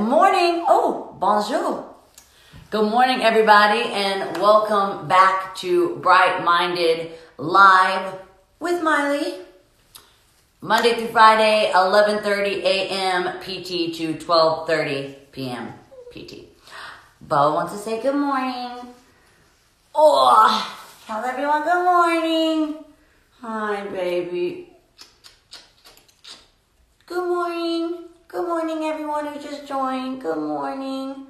morning. Oh, bonjour. Good morning, everybody, and welcome back to Bright Minded Live with Miley. Monday through Friday, 11:30 a.m. PT to 12:30 p.m. PT. Bo wants to say good morning. Oh, tell everyone good morning. Hi, baby. Good morning. Good morning, everyone who just joined. Good morning.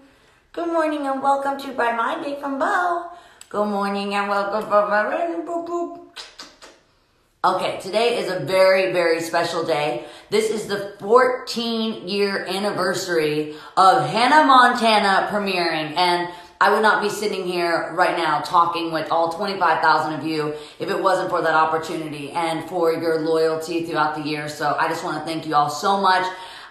Good morning and welcome to Bright Minded from Bo. Good morning and welcome from my boop boop. Okay, today is a very, very special day. This is the 14-year anniversary of Hannah Montana premiering, and I would not be sitting here right now talking with all 25,000 of you if it wasn't for that opportunity and for your loyalty throughout the year. So I just want to thank you all so much.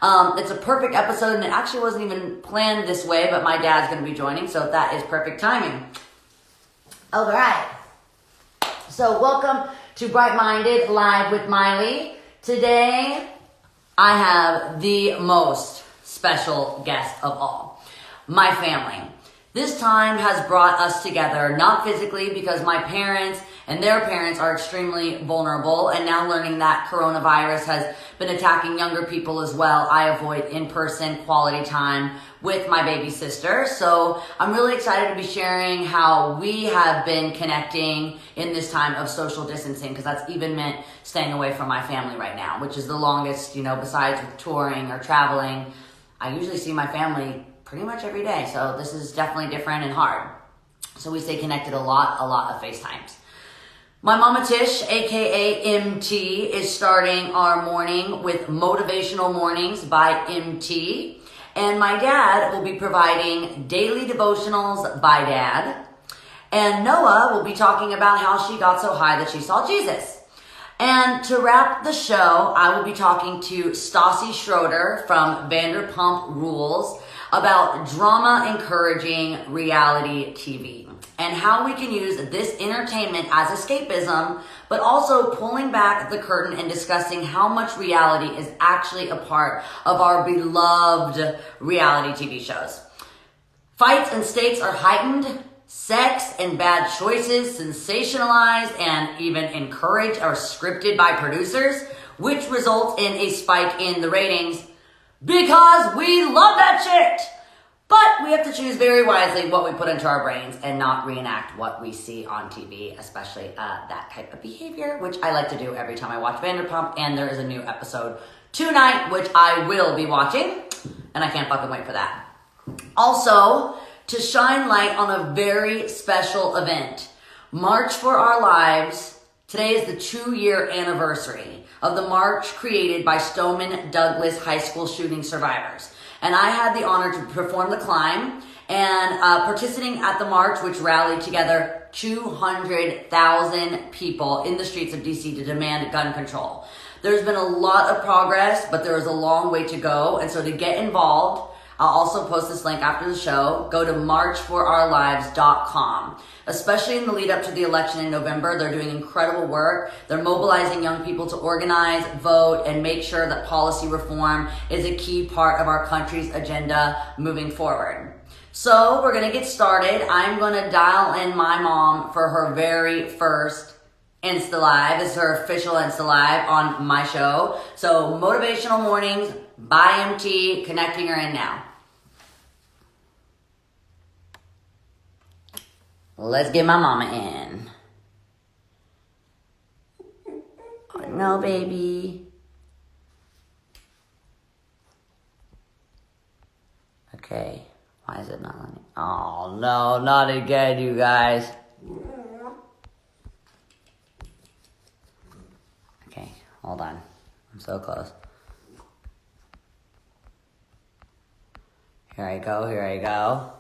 It's a perfect episode, and it actually wasn't even planned this way, but my dad's going to be joining, so that is perfect timing. All right. So welcome to Bright Minded Live with Miley. Today, I have the most special guest of all, my family. This time has brought us together, not physically, because my parents and their parents are extremely vulnerable, and now learning that coronavirus has been attacking younger people as well, I avoid in-person quality time with my baby sister. So I'm really excited to be sharing how we have been connecting in this time of social distancing, because that's even meant staying away from my family right now, which is the longest, besides with touring or traveling. I usually see my family pretty much every day, so this is definitely different and hard. So we stay connected a lot of FaceTimes. My mama Tish, aka MT, is starting our morning with Motivational Mornings by MT. And my dad will be providing Daily Devotionals by Dad. And Noah will be talking about how she got so high that she saw Jesus. And to wrap the show, I will be talking to Stassi Schroeder from Vanderpump Rules about drama-encouraging reality TV and how we can use this entertainment as escapism, but also pulling back the curtain and discussing how much reality is actually a part of our beloved reality TV shows. Fights and stakes are heightened, sex and bad choices sensationalized and even encouraged or scripted by producers, which results in a spike in the ratings because we love that shit. But we have to choose very wisely what we put into our brains and not reenact what we see on TV, especially that type of behavior, which I like to do every time I watch Vanderpump, and there is a new episode tonight, which I will be watching, and I can't fucking wait for that. Also, to shine light on a very special event, March for Our Lives. Today is the 2-year anniversary of the march created by Stoneman Douglas High School shooting survivors. And I had the honor to perform the climb and participating at the march, which rallied together 200,000 people in the streets of DC to demand gun control. There's been a lot of progress, but there is a long way to go. And so to get involved, I'll also post this link after the show. Go to marchforourlives.com. Especially in the lead up to the election in November, they're doing incredible work. They're mobilizing young people to organize, vote, and make sure that policy reform is a key part of our country's agenda moving forward. So we're going to get started. I'm going to dial in my mom for her very first Insta Live. This is her official Insta Live on my show. So Motivational Mornings by MT, connecting her in now. Let's get my mama in. Oh, no, baby. Okay. Why is it not letting me? Oh, no, not again, you guys. Okay, hold on. I'm so close. Here I go.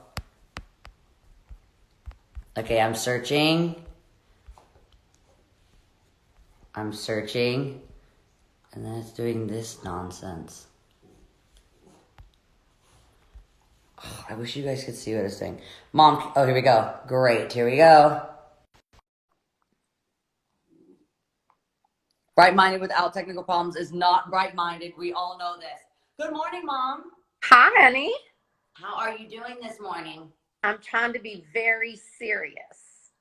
Okay, I'm searching, and then it's doing this nonsense. Oh, I wish you guys could see what it's doing. Mom, oh, here we go. Great, here we go. Bright-minded without technical problems is not bright-minded. We all know this. Good morning, Mom. Hi, honey. How are you doing this morning? I'm trying to be very serious.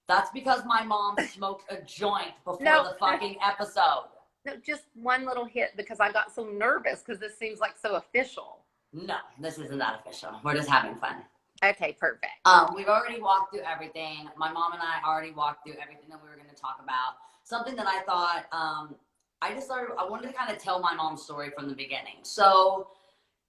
That's because my mom smoked a joint before No, the fucking episode. no, just one little hit because I got so nervous because this seems like so official. No, this isn't that official. We're just having fun. Okay, perfect. We've already walked through everything. My mom and I already walked through everything that we were going to talk about. Something that I thought, I wanted to kind of tell my mom's story from the beginning. So,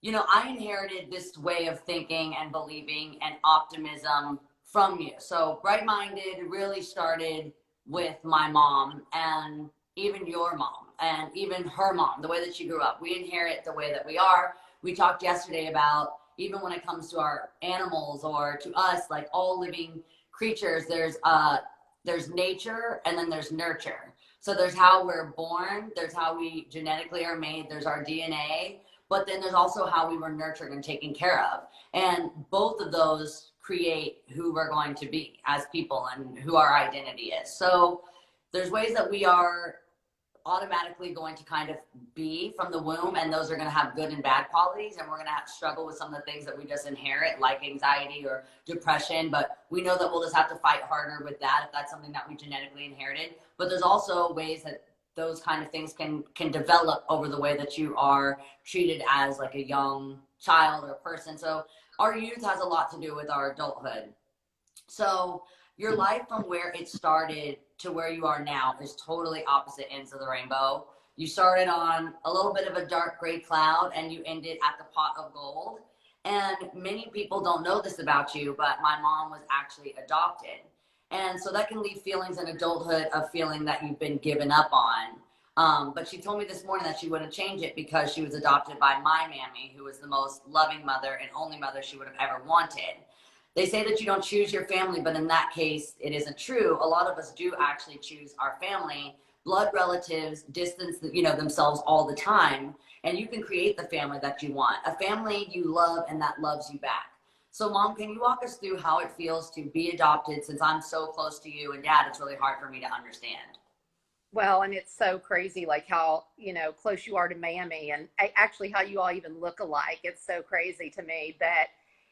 I inherited this way of thinking and believing and optimism from you. So, Bright Minded really started with my mom and even your mom and even her mom, the way that she grew up. We inherit the way that we are. We talked yesterday about even when it comes to our animals or to us, like all living creatures, there's nature and then there's nurture. So there's how we're born, there's how we genetically are made, there's our DNA, but then there's also how we were nurtured and taken care of. And both of those create who we're going to be as people and who our identity is. So there's ways that we are automatically going to kind of be from the womb, and those are going to have good and bad qualities, and we're going to have to struggle with some of the things that we just inherit, like anxiety or depression. But we know that we'll just have to fight harder with that if that's something that we genetically inherited. But there's also ways that those kind of things can develop over the way that you are treated as like a young child or person. So our youth has a lot to do with our adulthood. So your life from where it started to where you are now is totally opposite ends of the rainbow. You started on a little bit of a dark gray cloud and you ended at the pot of gold. And many people don't know this about you, but my mom was actually adopted. And so that can leave feelings in adulthood of feeling that you've been given up on. But she told me this morning that she wouldn't change it because she was adopted by my mammy, who was the most loving mother and only mother she would have ever wanted. They say that you don't choose your family, but in that case, it isn't true. A lot of us do actually choose our family. Blood relatives distance, themselves all the time, and you can create the family that you want, a family you love and that loves you back. So, Mom, can you walk us through how it feels to be adopted? Since I'm so close to you and Dad, it's really hard for me to understand. Well, and it's so crazy, like how, close you are to Mammy and actually how you all even look alike. It's so crazy to me that,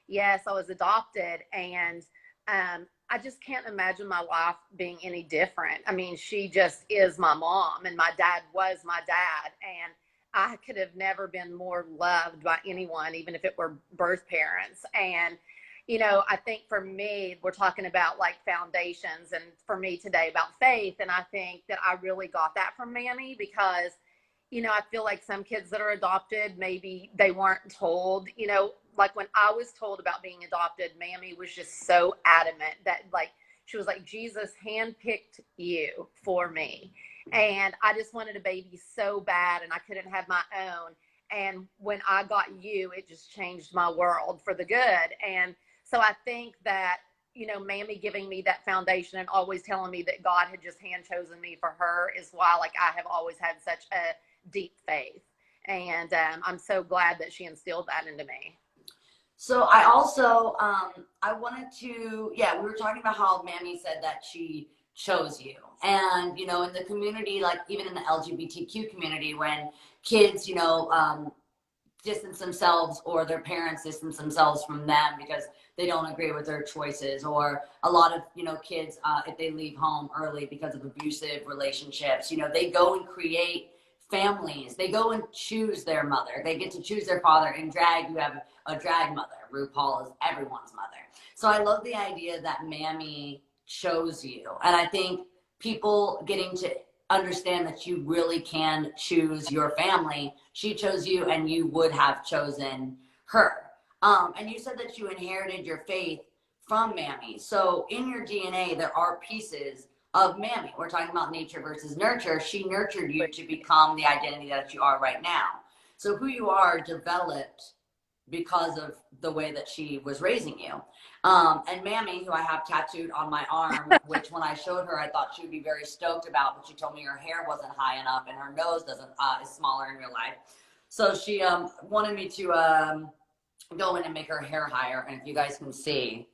yes, I was adopted and I just can't imagine my life being any different. I mean, she just is my mom and my dad was my dad. And I could have never been more loved by anyone, even if it were birth parents. And I think for me, we're talking about like foundations, and for me today about faith. And I think that I really got that from Mammy because, I feel like some kids that are adopted, maybe they weren't told, like when I was told about being adopted, Mammy was just so adamant that like, she was like, Jesus handpicked you for me. And I just wanted a baby so bad and I couldn't have my own. And when I got you, it just changed my world for the good. And so I think that, Mammy giving me that foundation and always telling me that God had just hand chosen me for her is why, like, I have always had such a deep faith. And I'm so glad that she instilled that into me. So I also, I wanted to, yeah, we were talking about how Mammy said that she chose you. And, in the community, like even in the LGBTQ community, when kids, distance themselves or their parents distance themselves from them because they don't agree with their choices, or a lot of kids if they leave home early because of abusive relationships, they go and create families. They go and choose their mother. They get to choose their father. In drag, you have a drag mother. RuPaul is everyone's mother. So I love the idea that Mammy chose you, and I think people getting to understand that you really can choose your family. She chose you and you would have chosen her. And you said that you inherited your faith from Mammy. So in your DNA, there are pieces of Mammy. We're talking about nature versus nurture. She nurtured you to become the identity that you are right now. So who you are developed because of the way that she was raising you. And Mammy, who I have tattooed on my arm, which when I showed her, I thought she would be very stoked about, but she told me her hair wasn't high enough and her nose doesn't is smaller in real life. So she wanted me to go in and make her hair higher. And if you guys can see,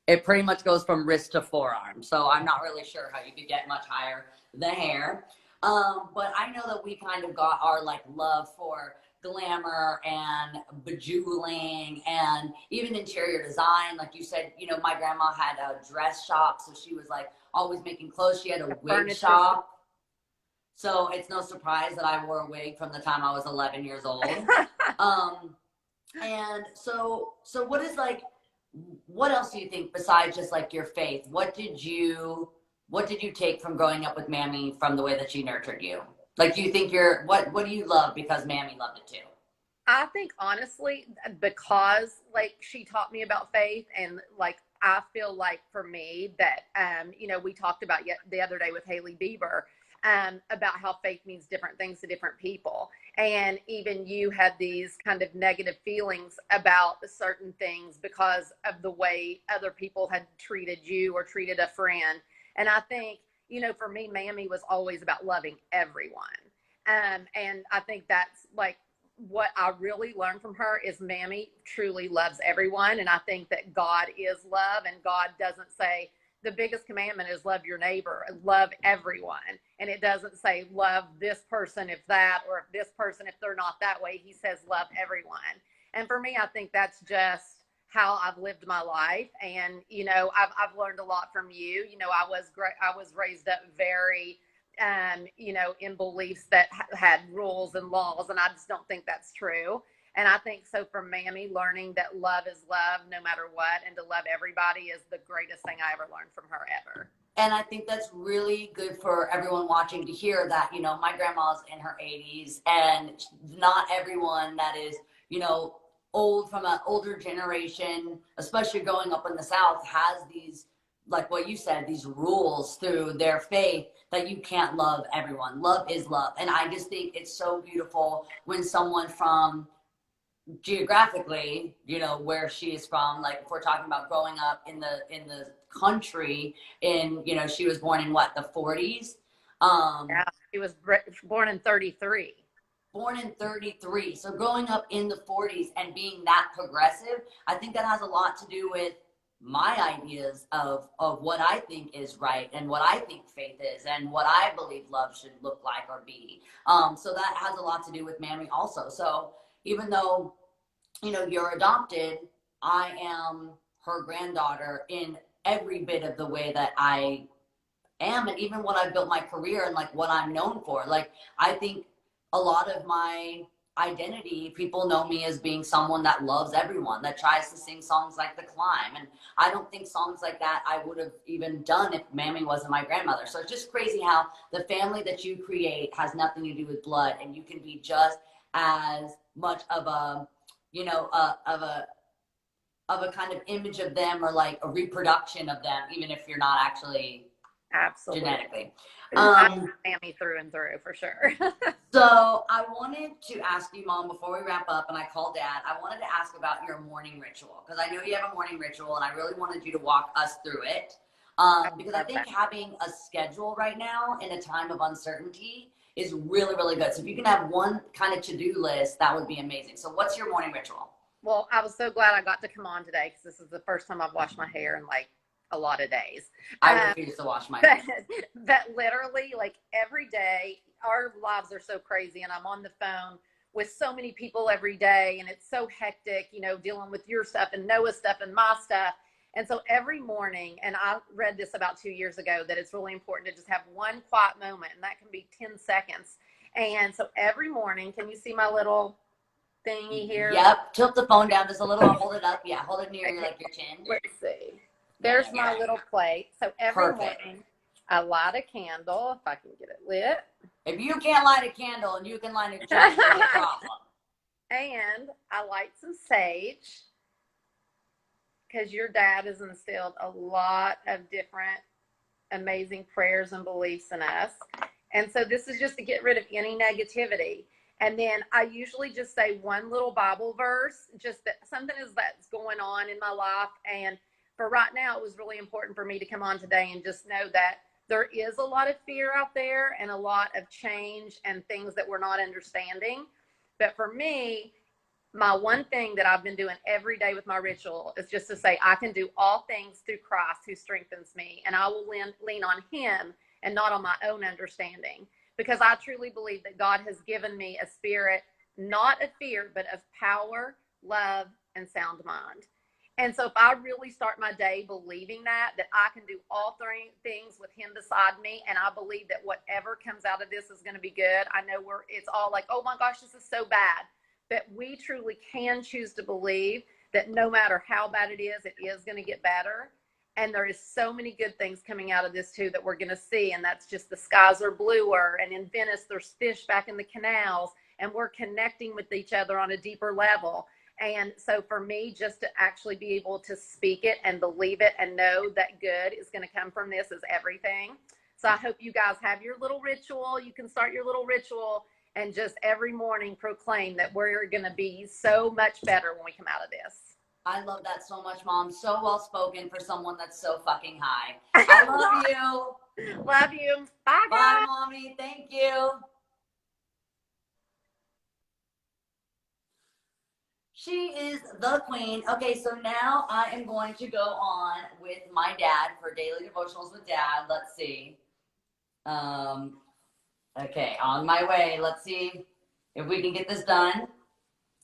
it pretty much goes from wrist to forearm. So I'm not really sure how you could get much higher than hair. But I know that we kind of got our like love for glamour and bejeweling and even interior design. Like you said, you know, my grandma had a dress shop, so she was like always making clothes. She had a wig shop. So it's no surprise that I wore a wig from the time I was 11 years old. And so what is like, what else do you think besides just like your faith? What did you take from growing up with Mammy from the way that she nurtured you? Like, do you think what do you love because Mammy loved it too? I think honestly, because like she taught me about faith, and like I feel like for me that you know, we talked about the other day with Haley Bieber about how faith means different things to different people. And even you had these kind of negative feelings about certain things because of the way other people had treated you or treated a friend. And I think, you know, for me, Mammy was always about loving everyone. And I think that's like what I really learned from her is Mammy truly loves everyone. And I think that God is love, and God doesn't say the biggest commandment is love your neighbor, love everyone. And it doesn't say love this person if that, or if this person if they're not that way. He says love everyone. And for me, I think that's just how I've lived my life. And you know, I've learned a lot from you. You know, I was raised up very you know, in beliefs that had rules and laws, and I just don't think that's true. And I think so for Mammy, learning that love is love no matter what, and to love everybody is the greatest thing I ever learned from her ever. And I think that's really good for everyone watching to hear that, you know, my grandma's in her 80s, and not everyone that is, you know, old from an older generation, especially growing up in the South, has these, like what you said, these rules through their faith that you can't love everyone. Love is love. And I just think it's so beautiful when someone from geographically, you know, where she is from, like if we're talking about growing up in the country, in, you know, she was born in what, the 40s? Yeah, she was born in 33. Born in 33. So growing up in the 40s and being that progressive, I think that has a lot to do with my ideas of what I think is right, and what I think faith is, and what I believe love should look like or be. So that has a lot to do with Mammy also. So even though, you know, you're adopted, I am her granddaughter in every bit of the way that I am, and even what I've built my career and like what I'm known for. Like, I think a lot of my identity, people know me as being someone that loves everyone, that tries to sing songs like The Climb. And I don't think songs like that I would have even done if Mammy wasn't my grandmother. So it's just crazy how the family that you create has nothing to do with blood, and you can be just as much of a, you know, of a kind of image of them, or like a reproduction of them, even if you're not actually Absolutely. genetically. Mammy through and through for sure. So I wanted to ask you, Mom, before we wrap up and I call Dad, I wanted to ask about your morning ritual, because I know you have a morning ritual, and I really wanted you to walk us through it. Because I think having a schedule right now in a time of uncertainty is really, really good. So if you can have one kind of to-do list, that would be amazing. So what's your morning ritual? Well, I was so glad I got to come on today, because this is the first time I've washed my hair in like a lot of days. I refuse to wash my hair. But literally, like every day, our lives are so crazy, and I'm on the phone with so many people every day, and it's so hectic, you know, dealing with your stuff and Noah's stuff and my stuff. And so every morning, and I read this about 2 years ago, that it's really important to just have one quiet moment, and that can be 10 seconds. And so every morning, can you see my little thingy here? Yep. Tilt the phone down just a little. Hold it up. Yeah, hold it near your, like, your chin. Let's see. There's my little plate. So every morning I light a candle, if I can get it lit. If you can't light a candle and you can light a torch, there's a problem. And I light some sage, because your dad has instilled a lot of different amazing prayers and beliefs in us. And so this is just to get rid of any negativity. And then I usually just say one little Bible verse, just that something that's going on in my life. And for right now, it was really important for me to come on today and just know that there is a lot of fear out there, and a lot of change and things that we're not understanding. But for me, my one thing that I've been doing every day with my ritual is just to say, I can do all things through Christ who strengthens me, and I will lean on him and not on my own understanding, because I truly believe that God has given me a spirit not of fear, but of power, love, and sound mind. And so if I really start my day believing that I can do all three things with him beside me, and I believe that whatever comes out of this is going to be good. I know it's all like, oh my gosh, this is so bad. But we truly can choose to believe that no matter how bad it is going to get better. And there is so many good things coming out of this too that we're going to see. And that's just the skies are bluer. And in Venice, there's fish back in the canals. And we're connecting with each other on a deeper level. And so for me, just to actually be able to speak it and believe it and know that good is going to come from this is everything. So I hope you guys have your little ritual. You can start your little ritual and just every morning proclaim that we're going to be so much better when we come out of this. I love that so much, Mom. So well spoken for someone that's so fucking high. I love you. Love you. Bye, guys. Bye, Mommy. Thank you. She is the queen. Okay, so now I am going to go on with my dad for daily devotionals with Dad. Let's see. Okay, on my way. Let's see if we can get this done.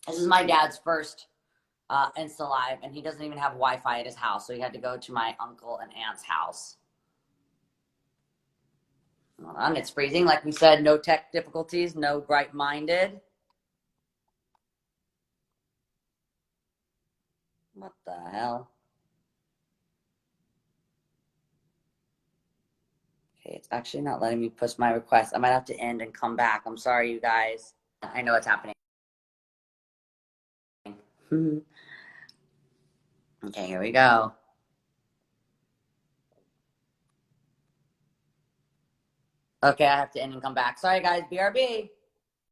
This is my dad's first Insta Live, and he doesn't even have Wi-Fi at his house, so he had to go to my uncle and aunt's house. Hold on, it's freezing. Like we said, no tech difficulties, no bright-minded. What the hell? Okay, it's actually not letting me push my request. I might have to end and come back. I'm sorry, you guys. I know what's happening. Okay, here we go. Okay, I have to end and come back. Sorry, guys. BRB.